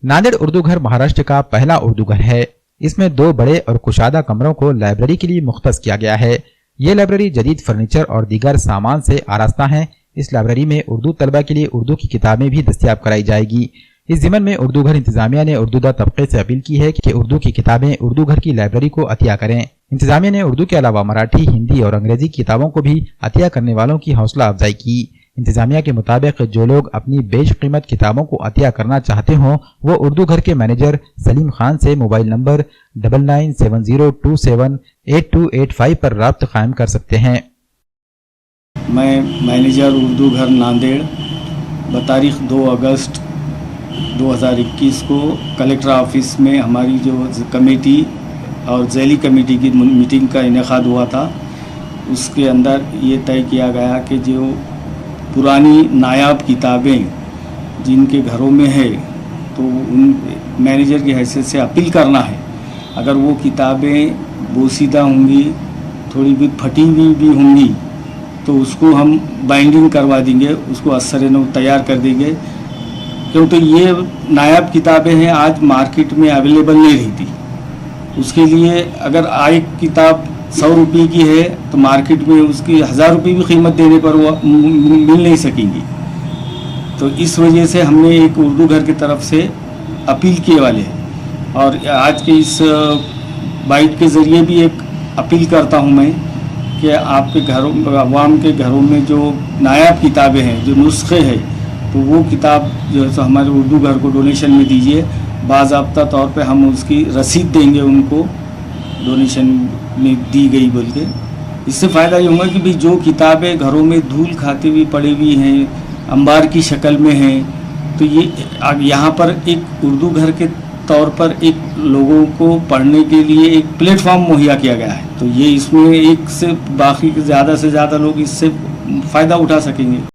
नांदेड़ उर्दू घर महाराष्ट्र का पहला उर्दू घर है। इसमें 2 बड़े और कुशादा कमरों को लाइब्रेरी के लिए मुख्तस किया गया है। ये लाइब्रेरी जदीद फर्नीचर और दीगर सामान से आरास्ता है। इस लाइब्रेरी में उर्दू तलबा के लिए उर्दू की किताबें भी दस्तयाब कराई जाएगी। इस ज़िमन में उर्दू घर इंतजामिया ने उर्दूदा तबके से अपील की है कि उर्दू की किताबें उर्दू घर की लाइब्रेरी को अतिया करें। इंतजामिया ने उर्दू के अलावा मराठी, हिंदी और अंग्रेजी किताबों को भी अतिया करने वालों की हौसला अफजाई की। इंतजामिया के मुताबिक जो लोग अपनी बेश कीमत किताबों को अतिया करना चाहते हों वो उर्दू घर के मैनेजर सलीम खान से मोबाइल नंबर 9970278285 पर राब्ता कायम कर सकते हैं। मैं मैनेजर उर्दू घर नांदेड़ बतारीख 2 अगस्त 2021 को कलेक्टर ऑफिस में हमारी जो कमेटी और झैली कमेटी की मीटिंग का इनेकाद हुआ था, उसके अंदर ये तय किया गया कि जो पुरानी नायाब किताबें जिनके घरों में है तो उन मैनेजर की हैसियत से अपील करना है। अगर वो किताबें बोसीदा होंगी, थोड़ी भी फटी हुई भी होंगी तो उसको हम बाइंडिंग करवा देंगे, उसको असर नौ तैयार कर देंगे, क्योंकि ये नायाब किताबें हैं, आज मार्केट में अवेलेबल नहीं रहती। उसके लिए अगर एक किताब 100 रुपये की है तो मार्केट में उसकी 1000 रुपये भी कीमत देने पर वो मिल नहीं सकेंगी। तो इस वजह से हमने एक उर्दू घर की तरफ से अपील किए वाले हैं और आज के इस बाइट के ज़रिए भी एक अपील करता हूं मैं कि आपके घरों, अवाम के घरों में जो नायाब किताबें हैं, जो नुस्खे हैं, तो वो किताब जो है तो हमारे उर्दू घर को डोनेशन में दीजिए। बाज़ाब्ता तौर पे हम उसकी रसीद देंगे उनको, डोनेशन में दी गई बोल के। इससे फ़ायदा ये होगा कि भाई जो किताबें घरों में धूल खाती हुई पड़ी हुई हैं, अंबार की शक्ल में हैं, तो ये यहाँ पर एक उर्दू घर के तौर पर एक लोगों को पढ़ने के लिए एक प्लेटफॉर्म मुहैया किया गया है। तो ये इसमें एक से बाकी ज़्यादा से ज़्यादा लोग इससे फ़ायदा उठा सकेंगे।